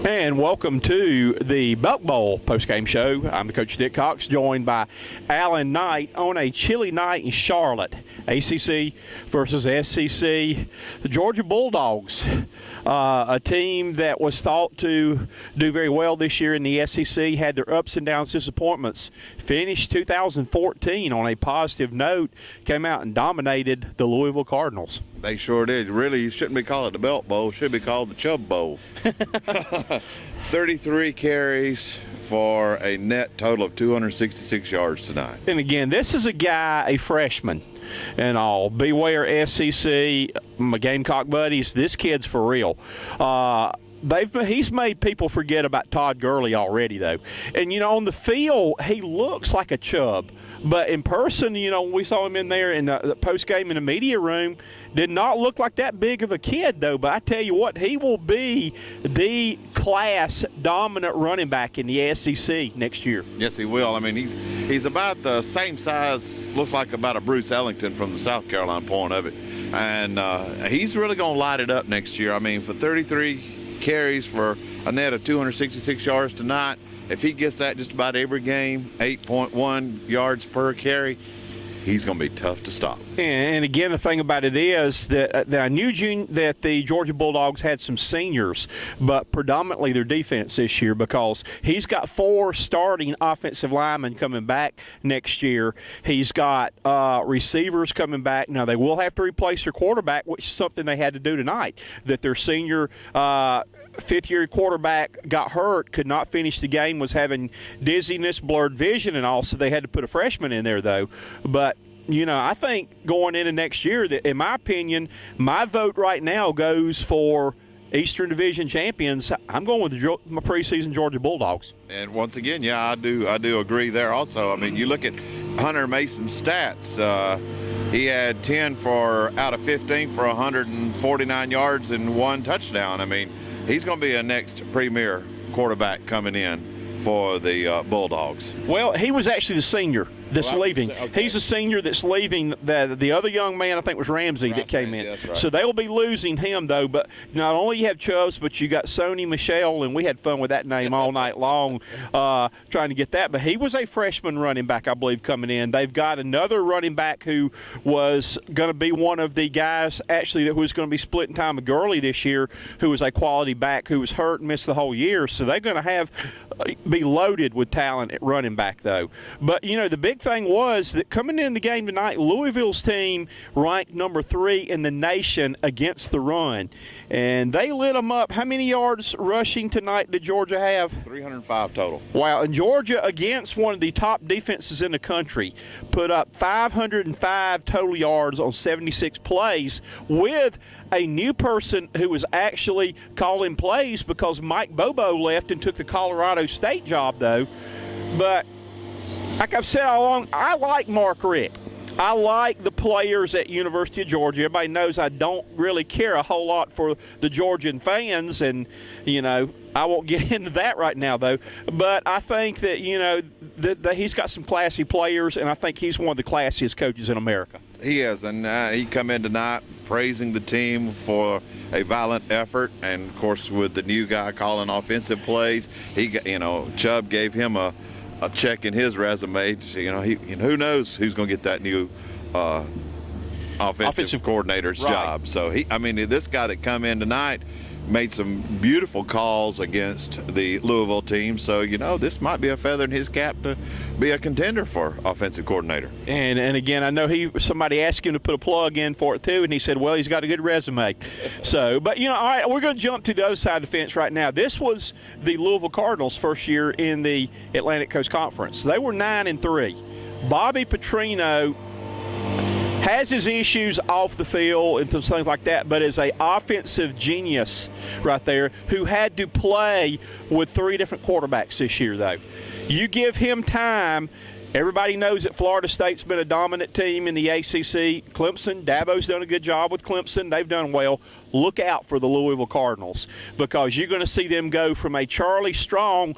And welcome to the Belk Bowl postgame show. I'm the coach Dick Cox, joined by Alan Knight on a chilly night in Charlotte. ACC versus SEC. The Georgia Bulldogs, a team that was thought to do very well this year in the SEC, had their ups and downs, disappointments. Finished 2014 on a positive note, came out and dominated the Louisville Cardinals. They sure did. Really, you shouldn't be called it the Belk Bowl. It should be called the Chubb Bowl. 33 carries for a net total of 266 yards tonight. And again, this is a guy, a freshman and all. Beware SEC, my Gamecock buddies, this kid's for real. He's made people forget about Todd Gurley already, though. And, on the field, he looks like a Chubb. But in person, we saw him in there in the post-game in the media room. Did not look like that big of a kid, though. But I tell you what, he will be the class dominant running back in the SEC next year. Yes, he will. I mean, he's about the same size, looks like about a Bruce Ellington from the South Carolina point of it. And he's really going to light it up next year. I mean, for 33 carries for a net of 266 yards tonight, if he gets that just about every game, 8.1 yards per carry, he's going to be tough to stop. And again, the thing about it is that I knew that the Georgia Bulldogs had some seniors, but predominantly their defense this year, because he's got 4 starting offensive linemen coming back next year. He's got receivers coming back. Now, they will have to replace their quarterback, which is something they had to do tonight, that their senior fifth-year quarterback got hurt, could not finish the game, was having dizziness, blurred vision, and all, so they had to put a freshman in there, though. But I think going into next year, that, in my opinion, my vote right now goes for Eastern Division champions. I'm going with my preseason Georgia Bulldogs. And once again, yeah, I do agree there also. I mean, you look at Hunter Mason's stats. He had 10 out of 15 for 149 yards and 1 touchdown. I mean, he's going to be a next premier quarterback coming in for the Bulldogs. Well, he was actually the senior that's leaving. Okay. He's a senior that's leaving. The other young man, I think, was Ramsey that came in. Yes, right. So they will be losing him, though. But not only you have Chubbs, but you got Sony Michelle, and we had fun with that name all night long trying to get that. But he was a freshman running back, I believe, coming in. They've got another running back who was going to be one of the guys, actually, that was going to be splitting time with Gurley this year, who was a quality back who was hurt and missed the whole year. So they're going to be loaded with talent at running back, though. But, the big thing was that coming in the game tonight, Louisville's team ranked number 3 in the nation against the run, and they lit them up. How many yards rushing tonight did Georgia have? 305 total. Wow. And Georgia, against one of the top defenses in the country, put up 505 total yards on 76 plays, with a new person who was actually calling plays because Mike Bobo left and took the Colorado State job, though. But like I've said all along, I like Mark Richt. I like the players at University of Georgia. Everybody knows I don't really care a whole lot for the Georgian fans, and, I won't get into that right now, though. But I think that, that he's got some classy players, and I think he's one of the classiest coaches in America. He is, and he come in tonight praising the team for a violent effort, and, of course, with the new guy calling offensive plays, Chubb gave him a check in his resume. Who knows who's going to get that new offensive coordinator's job. So this guy that come in tonight made some beautiful calls against the Louisville team. So, this might be a feather in his cap to be a contender for offensive coordinator. And again, I know somebody asked him to put a plug in for it too, and he said, well, he's got a good resume. So, but, all right, we're going to jump to the other side of the fence right now. This was the Louisville Cardinals' first year in the Atlantic Coast Conference. They were 9-3. Bobby Petrino has his issues off the field and things like that, but is an offensive genius right there who had to play with 3 different quarterbacks this year, though. You give him time, Everybody knows that Florida State's been a dominant team in the ACC. Clemson, Dabo's done a good job with Clemson. They've done well. Look out for the Louisville Cardinals, because you're going to see them go from a Charlie strong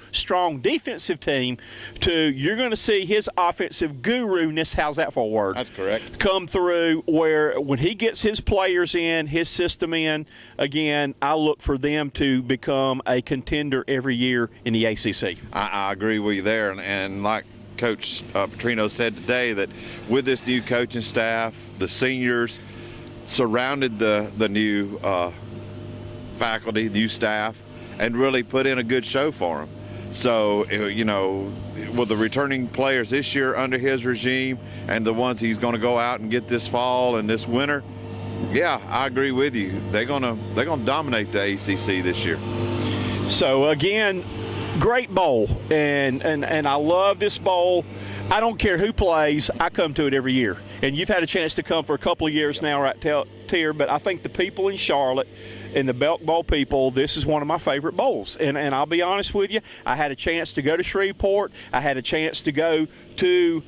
defensive team to you're going to see his offensive guru-ness, how's that for a word? That's correct. Come through, where when he gets his players in, his system in, again, I look for them to become a contender every year in the ACC. I agree with you there, and like Coach Petrino said today, that with this new coaching staff, the seniors surrounded the new faculty, new staff, and really put in a good show for them. So, you know, with the returning players this year under his regime and the ones he's going to go out and get this fall and this winter, yeah, I agree with you. They're gonna dominate the ACC this year. So again, great bowl, and I love this bowl. I don't care who plays, I come to it every year. And you've had a chance to come for a couple of years now, right, Tier, but I think the people in Charlotte and the Belk Bowl people, this is one of my favorite bowls. And I'll be honest with you, I had a chance to go to Shreveport. I had a chance to go to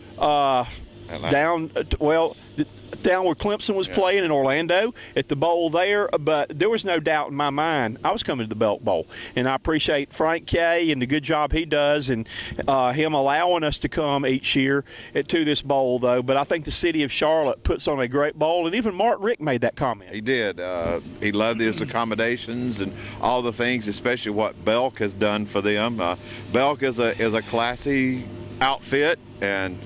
down where Clemson was playing in Orlando at the bowl there, but there was no doubt in my mind I was coming to the Belk Bowl. And I appreciate Frank Kay and the good job he does, and him allowing us to come each year to this bowl, though. But I think the city of Charlotte puts on a great bowl, and even Mark Rick made that comment. He did. He loved his accommodations and all the things, especially what Belk has done for them. Belk is a classy outfit, and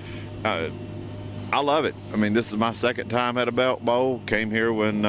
I love it. I mean, this is my second time at a Belk Bowl. Came here when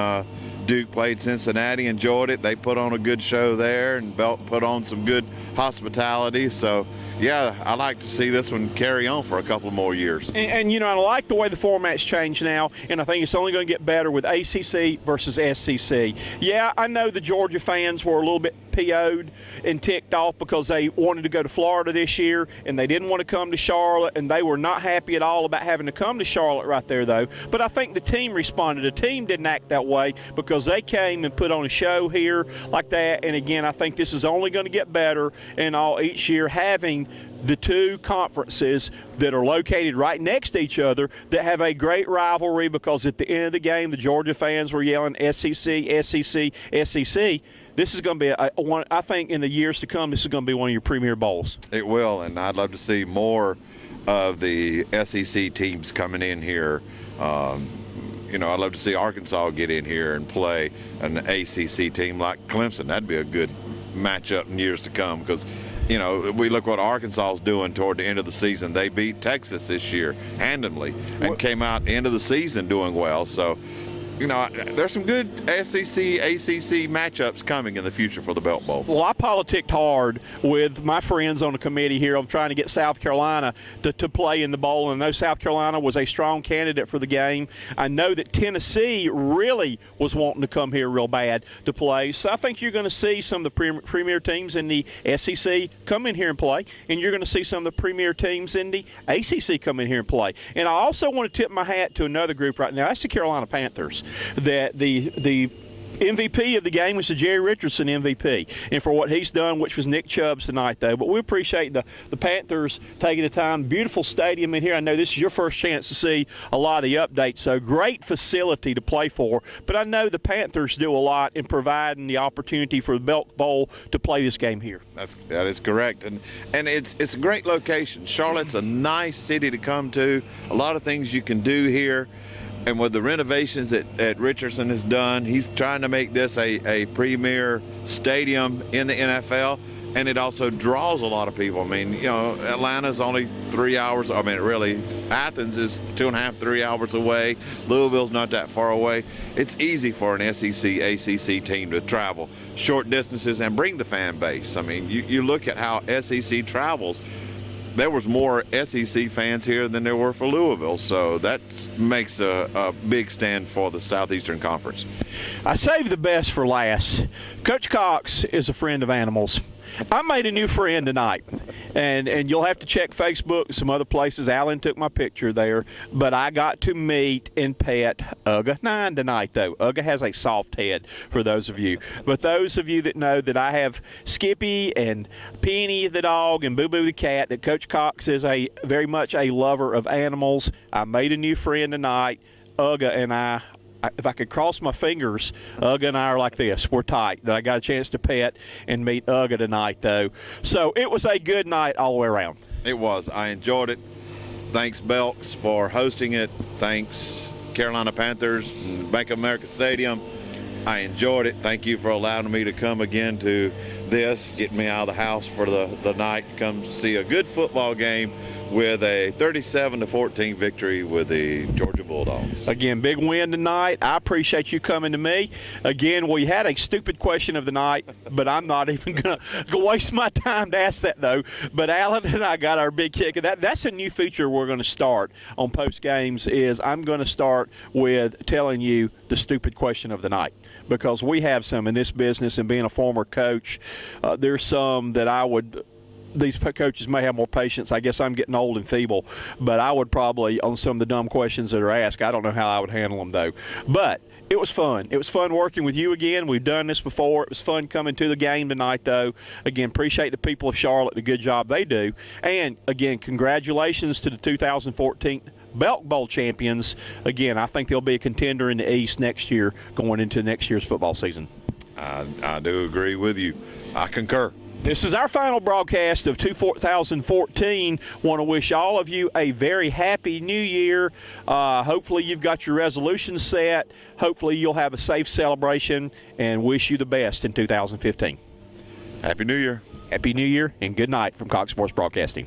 Duke played Cincinnati, enjoyed it. They put on a good show there, and Belk put on some good hospitality. So, yeah, I like to see this one carry on for a couple more years. And you know, I like the way the format's changed now, and I think it's only going to get better with ACC versus SEC. Yeah, I know the Georgia fans were a little bit PO'd and ticked off because they wanted to go to Florida this year, and they didn't want to come to Charlotte, and they were not happy at all about having to come to Charlotte right there, though. But I think the team responded. The team didn't act that way because they came and put on a show here like that. And again, I think this is only going to get better and all each year, having the two conferences that are located right next to each other that have a great rivalry, because at the end of the game, the Georgia fans were yelling SEC, SEC, SEC. This is going to be one. I think in the years to come, this is going to be one of your premier bowls. It will, and I'd love to see more of the SEC teams coming in here. You know, I'd love to see Arkansas get in here and play an ACC team like Clemson. That'd be a good matchup in years to come, because, you know, we look what Arkansas is doing toward the end of the season. They beat Texas this year handily and came out end of the season doing well. So, you know, there's some good SEC, ACC matchups coming in the future for the Belk Bowl. Well, I politicked hard with my friends on the committee here on trying to get South Carolina to play in the bowl, and I know South Carolina was a strong candidate for the game. I know that Tennessee really was wanting to come here real bad to play. So I think you're going to see some of the premier teams in the SEC come in here and play, and you're going to see some of the premier teams in the ACC come in here and play. And I also want to tip my hat to another group right now. That's the Carolina Panthers. That the MVP of the game was the Jerry Richardson MVP, and for what he's done, which was Nick Chubb's tonight, though. But we appreciate the Panthers taking the time. Beautiful stadium in here. I know this is your first chance to see a lot of the updates, so great facility to play for. But I know the Panthers do a lot in providing the opportunity for the Belk Bowl to play this game here. That is correct, and it's a great location. Charlotte's a nice city to come to. A lot of things you can do here. And with the renovations that Richardson has done, he's trying to make this a premier stadium in the NFL, and it also draws a lot of people. I mean, you know, Atlanta's only 3 hours. I mean, really, Athens is 2.5, 3 hours away. Louisville's not that far away. It's easy for an SEC, ACC team to travel short distances and bring the fan base. I mean, you look at how SEC travels. There was more SEC fans here than there were for Louisville, so that makes a big stand for the Southeastern Conference. I saved the best for last. Coach Cox is a friend of animals. I made a new friend tonight, and you'll have to check Facebook and some other places. Alan took my picture there, but I got to meet and pet Ugga 9 tonight, though. Ugga has a soft head, for those of you. But those of you that know that I have Skippy and Penny the dog and Boo Boo the cat that Coach Coach Cox is very much a lover of animals. I made a new friend tonight. Uga and I, if I could cross my fingers, Uga and I are like this. We're tight. I got a chance to pet and meet Uga tonight, though. So it was a good night all the way around. It was. I enjoyed it. Thanks, Belks, for hosting it. Thanks, Carolina Panthers, Bank of America Stadium. I enjoyed it. Thank you for allowing me to come again to this, get me out of the house for the night, come see a good football game with a 37-14 victory with the Georgia Bulldogs. Again, big win tonight. I appreciate you coming to me. Again, we had a stupid question of the night, but I'm not even going to waste my time to ask that, though. But Alan and I got our big kick. That's a new feature we're going to start on post games is I'm going to start with telling you the stupid question of the night, because we have some in this business, and being a former coach, there's some that these coaches may have more patience. I guess I'm getting old and feeble, but I would probably, on some of the dumb questions that are asked, I don't know how I would handle them, though. But it was fun. It was fun working with you again. We've done this before. It was fun coming to the game tonight, though. Again, appreciate the people of Charlotte, the good job they do. And, again, congratulations to the 2014 Belk Bowl champions. Again, I think they'll be a contender in the East next year going into next year's football season. I do agree with you. I concur. This is our final broadcast of 2014. Want to wish all of you a very happy new year. Hopefully you've got your resolutions set. Hopefully you'll have a safe celebration, and wish you the best in 2015. Happy New Year. Happy New Year, and good night from Cox Sports Broadcasting.